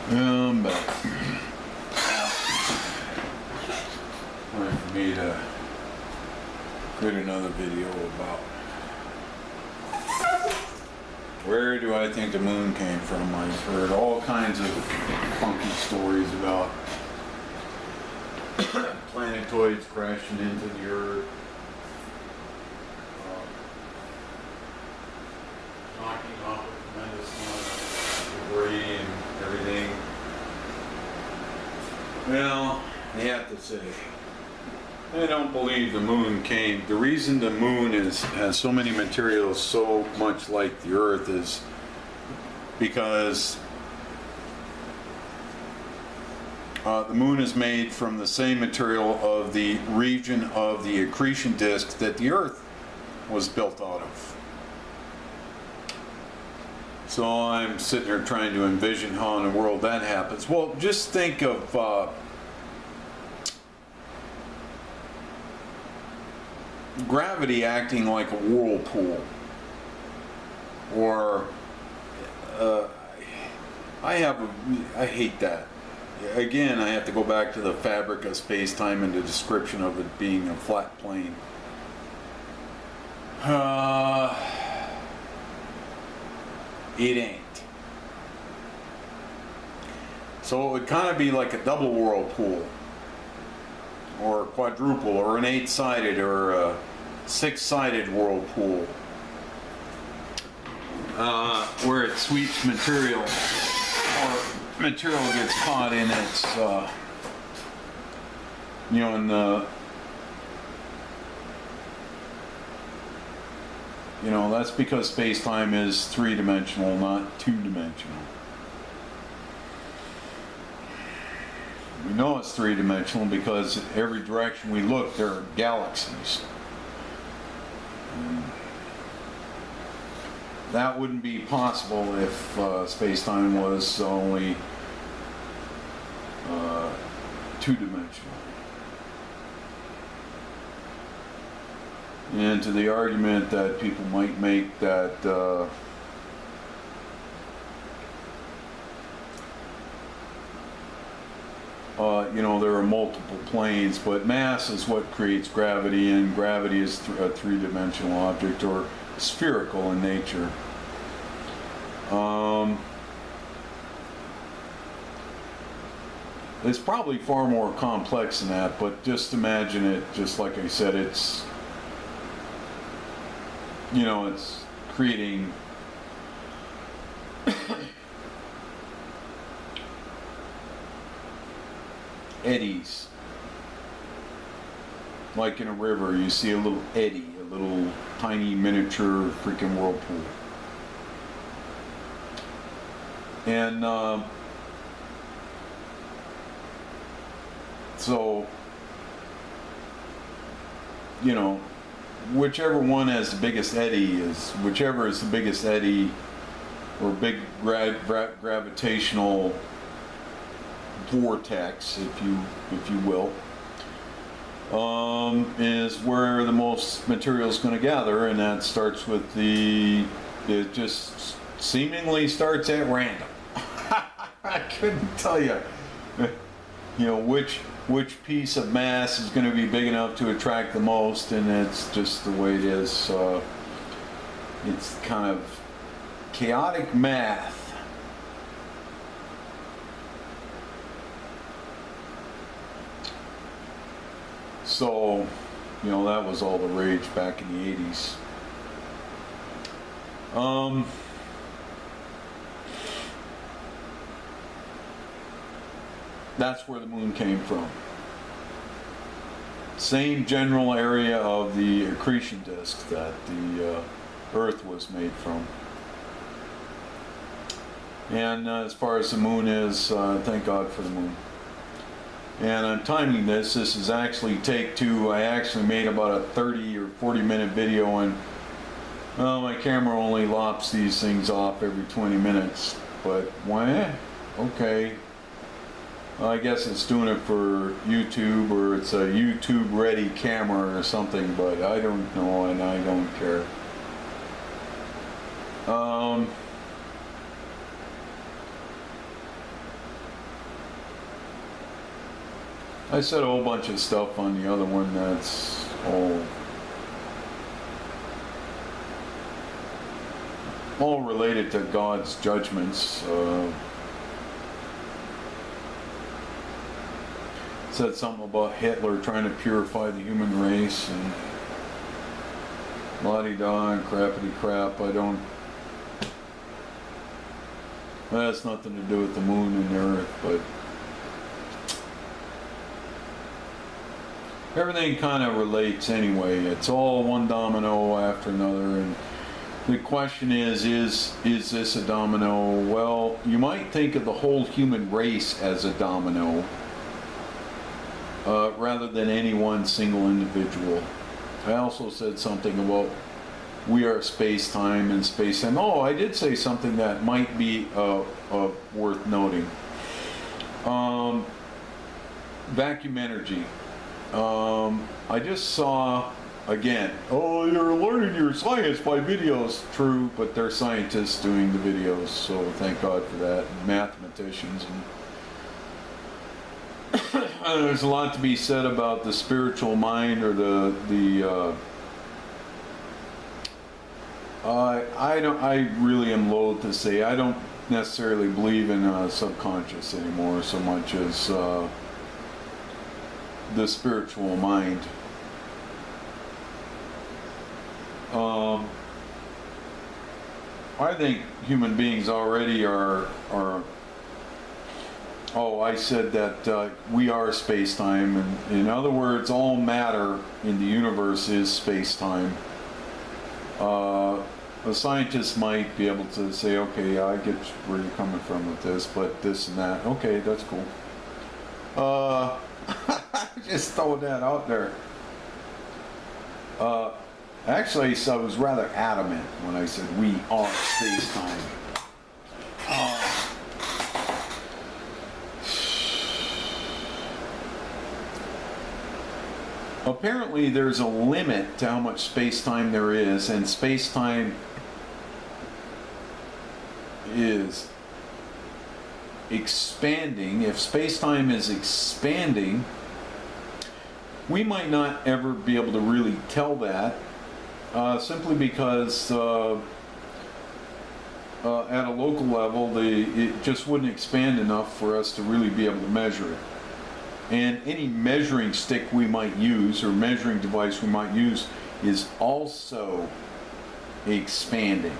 But time for me to create another video about where do I think the moon came from. I've heard all kinds of funky stories about planetoids crashing into the Earth, knocking off a tremendous amount of debris and everything. Well, I have to say, I don't believe the moon came. The reason the moon has so many materials so much like the Earth is because the moon is made from the same material of the region of the accretion disk that the Earth was built out of. So I'm sitting here trying to envision how in the world that happens. Well, just think of gravity acting like a whirlpool, or I hate that. Again, I have to go back to the fabric of space-time and the description of it being a flat plane. It ain't. So it would kind of be like a double whirlpool, or a quadruple, or an 8-sided, or a 6-sided whirlpool, where it sweeps material, or material gets caught in its, in the, that's because space-time is 3-dimensional, not 2-dimensional. We know it's 3-dimensional because every direction we look, there are galaxies. That wouldn't be possible if space-time was only 2-dimensional. And to the argument that people might make that there are multiple planes, but mass is what creates gravity, and gravity is a 3-dimensional object, or spherical in nature. It's probably far more complex than that, but just imagine it, just like I said, it's creating eddies. Like in a river, you see a little eddy, a little tiny miniature freaking whirlpool. And so, whichever one has the biggest eddy whichever is the biggest eddy, or big gravitational vortex, if you will, is where the most material is going to gather, and that starts with it just seemingly starts at random. I couldn't tell you, which piece of mass is going to be big enough to attract the most, and it's just the way it is. It's kind of chaotic math. So, that was all the rage back in the 80s. That's where the moon came from. Same general area of the accretion disk that the Earth was made from. And as far as the moon is, thank God for the moon. And I'm timing this. This is actually take 2. I actually made about a 30 or 40 minute video, and my camera only lops these things off every 20 minutes. But why? Okay. I guess it's doing it for YouTube, or it's a YouTube ready camera or something, but I don't know, and I don't care. I said a whole bunch of stuff on the other one that's all related to God's judgments. Said something about Hitler trying to purify the human race and la-di-da and crappity crap. I don't. That has nothing to do with the moon and the earth, but everything kind of relates anyway. It's all one domino after another, and the question is this a domino? Well, you might think of the whole human race as a domino, rather than any one single individual. I also said something about we are space-time and space-time. Oh, I did say something that might be worth noting. Vacuum energy. I just saw, again, oh, you're learning your science by videos. True, but they're scientists doing the videos, so thank God for that. Mathematicians. And there's a lot to be said about the spiritual mind, or I really am loath to say I don't necessarily believe in subconscious anymore so much as the spiritual mind. I think human beings already are I said that we are space-time, and in other words, all matter in the universe is space-time. A scientist might be able to say, okay, I get where you're coming from with this, but this and that, okay, that's cool. Just throwing that out there. Actually, so I was rather adamant when I said we are space-time. Apparently there's a limit to how much space-time there is, and space-time is expanding. If space-time is expanding, we might not ever be able to really tell that, simply because at a local level it just wouldn't expand enough for us to really be able to measure it. And any measuring stick we might use, or measuring device we might use, is also expanding.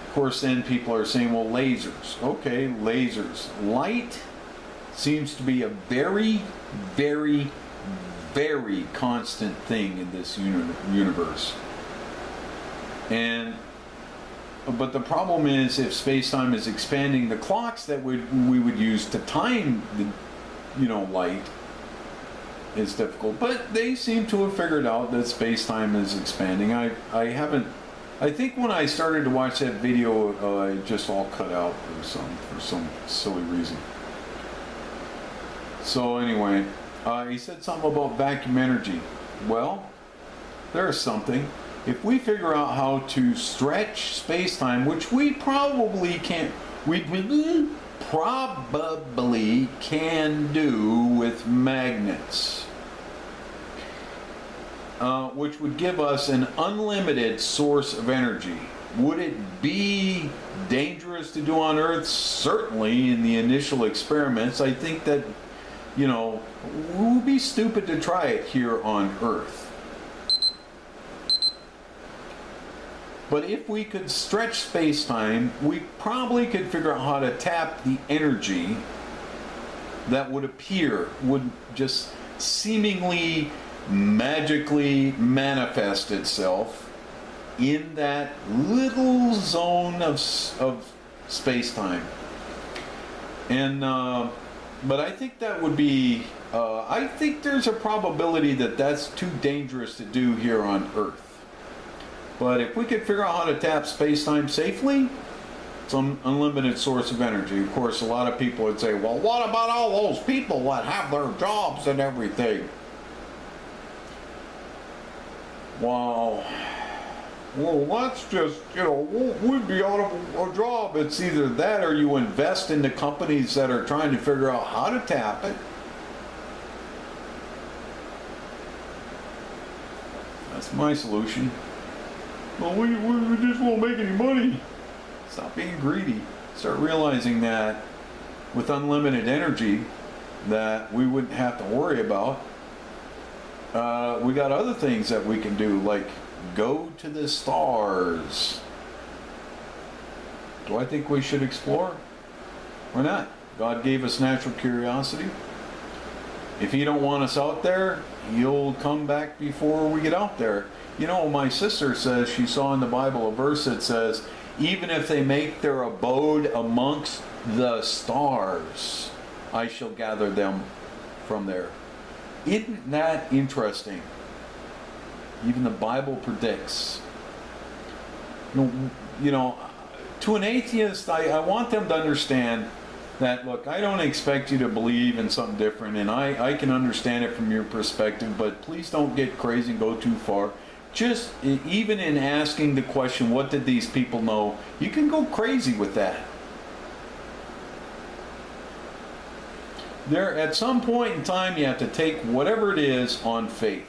Of course, then people are saying, well, lasers. Okay, lasers. Light seems to be a very, very, very constant thing in this universe. But the problem is, if space-time is expanding, the clocks that we would use to time the light is difficult, but they seem to have figured out that space-time is expanding. I think when I started to watch that video, it just all cut out for some silly reason. So anyway, he said something about vacuum energy. Well, there's something. If we figure out how to stretch space-time, which we probably can't, probably can do with magnets, which would give us an unlimited source of energy. Would it be dangerous to do on Earth? Certainly, in the initial experiments. I think that, it would be stupid to try it here on Earth. But if we could stretch space-time, we probably could figure out how to tap the energy that would just seemingly magically manifest itself in that little zone of space-time. And but I think that would be, I think there's a probability that that's too dangerous to do here on Earth. But if we could figure out how to tap space-time safely, some unlimited source of energy. Of course, a lot of people would say, well, what about all those people that have their jobs and everything? Well, that's just, we'd be out of a job. It's either that, or you invest in the companies that are trying to figure out how to tap it. That's my solution. Well, we just won't make any money. Stop being greedy. Start realizing that with unlimited energy that we wouldn't have to worry about. We got other things that we can do, like go to the stars. Do I think we should explore? Why not? God gave us natural curiosity. If He don't want us out there, He'll come back before we get out there. You know, my sister says she saw in the Bible a verse that says, even if they make their abode amongst the stars, I shall gather them from there. Isn't that interesting? Even the Bible predicts. You know, to an atheist, I want them to understand that, look, I don't expect you to believe in something different, and I can understand it from your perspective, but please don't get crazy and go too far. Just, even in asking the question, what did these people know, you can go crazy with that. There, at some point in time, you have to take whatever it is on faith.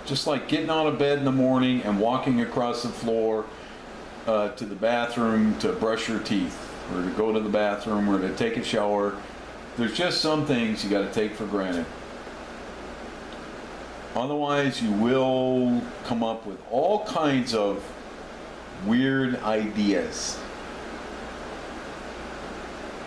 Just like getting out of bed in the morning and walking across the floor to the bathroom to brush your teeth, or to go to the bathroom, or to take a shower. There's just some things you got to take for granted. Otherwise, you will come up with all kinds of weird ideas.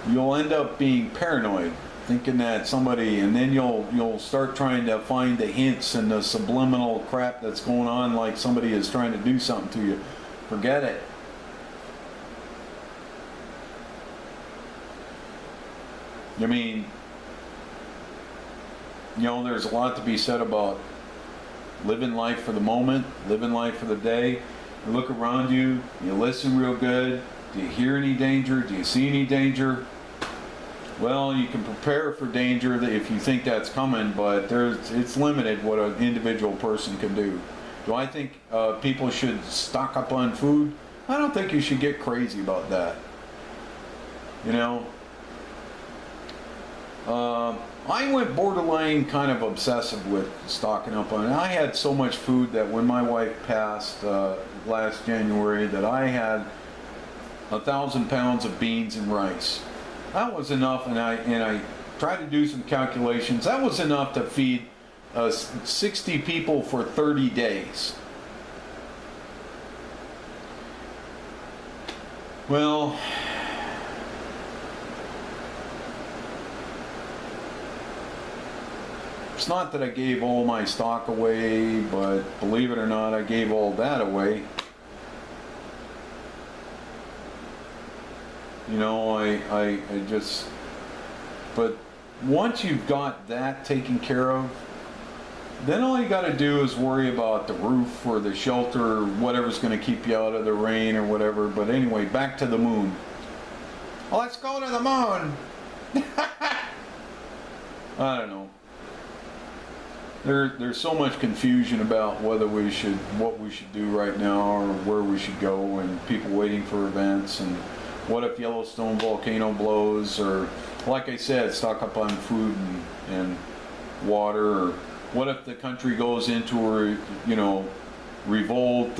You'll end up being paranoid, thinking that somebody, and then you'll start trying to find the hints and the subliminal crap that's going on, like somebody is trying to do something to you. Forget it. I mean, you know, there's a lot to be said about living life for the moment, living life for the day. You look around you, you listen real good. Do you hear any danger? Do you see any danger? Well, you can prepare for danger if you think that's coming, but it's limited what an individual person can do. Do I think people should stock up on food? I don't think you should get crazy about that. You know? I went borderline kind of obsessive with stocking up on it. I had so much food that when my wife passed last January, that I had 1,000 pounds of beans and rice. That was enough, and I tried to do some calculations. That was enough to feed 60 people for 30 days. Well, it's not that I gave all my stock away, but believe it or not, I gave all that away. You know, I just, but once you've got that taken care of, then all you got to do is worry about the roof or the shelter or whatever's going to keep you out of the rain or whatever. But anyway, back to the moon. Well, let's go to the moon. I don't know. There's so much confusion about what we should do right now, or where we should go, and people waiting for events, and what if Yellowstone volcano blows, or like I said, stock up on food and water, or what if the country goes into a, you know, revolt,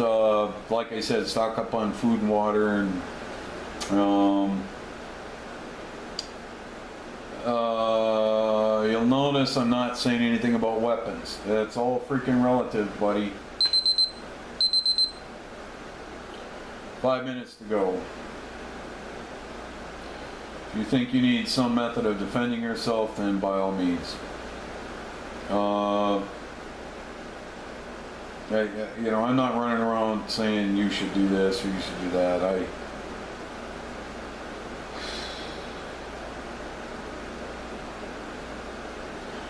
like I said, stock up on food and water, and you'll notice I'm not saying anything about weapons. That's all freaking relative, buddy. 5 minutes to go. If you think you need some method of defending yourself, then by all means. You know, I'm not running around saying you should do this or you should do that.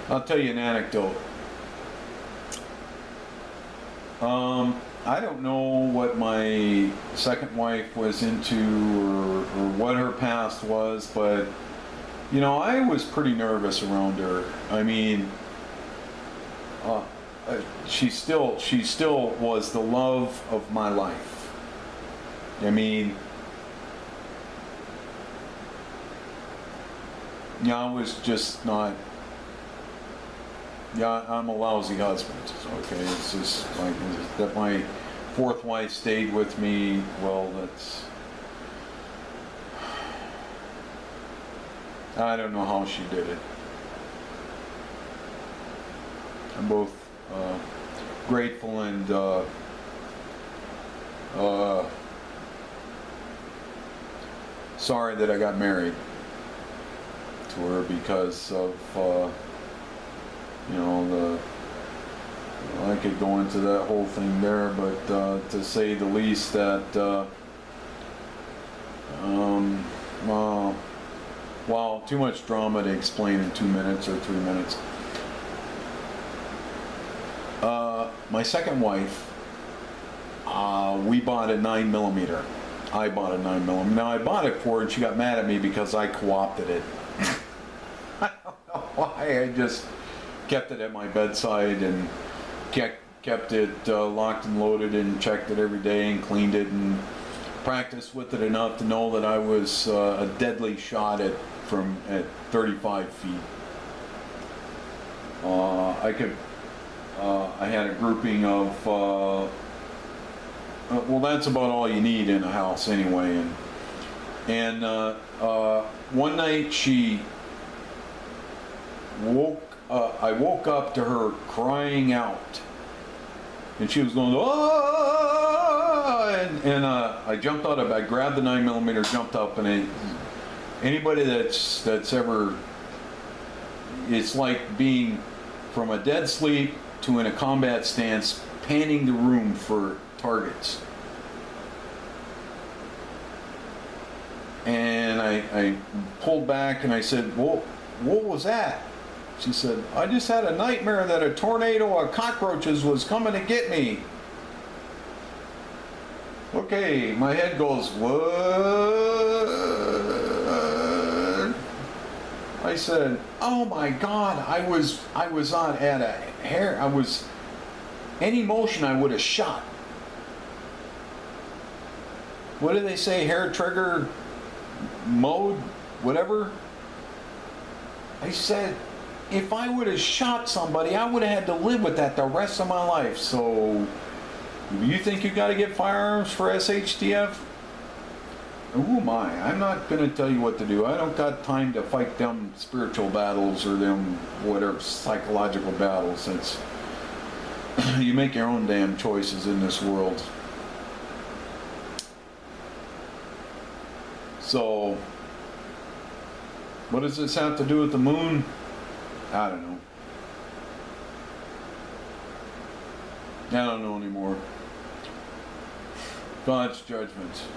I'll tell you an anecdote. I don't know what my second wife was into or what her past was, but you know, I was pretty nervous around her. I mean, she still was the love of my life. I mean, you know, I was just not Yeah, I'm a lousy husband. Okay, it's just like that. My fourth wife stayed with me. Well, that's. I don't know how she did it. I'm both grateful and sorry that I got married to her because of you know, I could go into that whole thing there, but to say the least that wow, too much drama to explain in 2 minutes or 3 minutes. My second wife, we bought a 9mm. I bought a 9mm. Now I bought it for her and she got mad at me because I co-opted it. I don't know why. I just kept it at my bedside and kept it locked and loaded and checked it every day and cleaned it and practiced with it enough to know that I was a deadly shot at 35 feet. I had a grouping of well, that's about all you need in a house anyway. And one night she I woke up to her crying out, and she was going, "Oh!" and I jumped out of bed, I grabbed the 9mm, jumped up, and anybody that's ever, it's like being from a dead sleep to in a combat stance, panning the room for targets. And I pulled back and I said, "Well, what was that?" She said, "I just had a nightmare that a tornado of cockroaches was coming to get me." Okay, my head goes, "What?" I said, "Oh my God, I was on at a hair. Any motion I would have shot." What do they say? Hair trigger mode, whatever. I said, if I would have shot somebody, I would have had to live with that the rest of my life. So, do you think you got to get firearms for SHTF? Who am I? I'm not going to tell you what to do. I don't got time to fight them spiritual battles or them whatever psychological battles. It's you make your own damn choices in this world. So, what does this have to do with the moon? I don't know. I don't know anymore. God's judgments.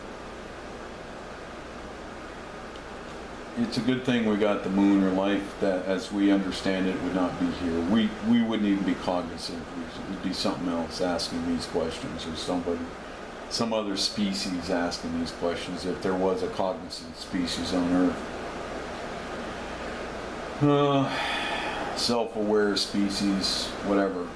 It's a good thing we got the moon, or life that, as we understand it, would not be here. We wouldn't even be cognizant. We'd be something else asking these questions, or some other species asking these questions, if there was a cognizant species on Earth. Self-aware species, whatever.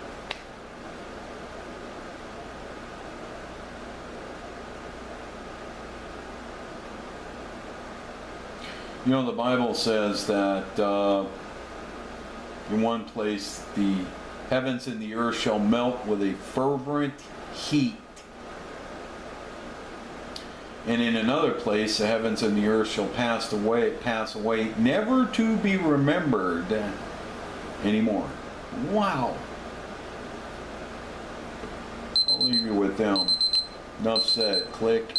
You know, the Bible says that in one place the heavens and the earth shall melt with a fervent heat. And in another place, the heavens and the earth shall pass away, never to be remembered anymore. Wow. I'll leave you with them. Enough said. Click.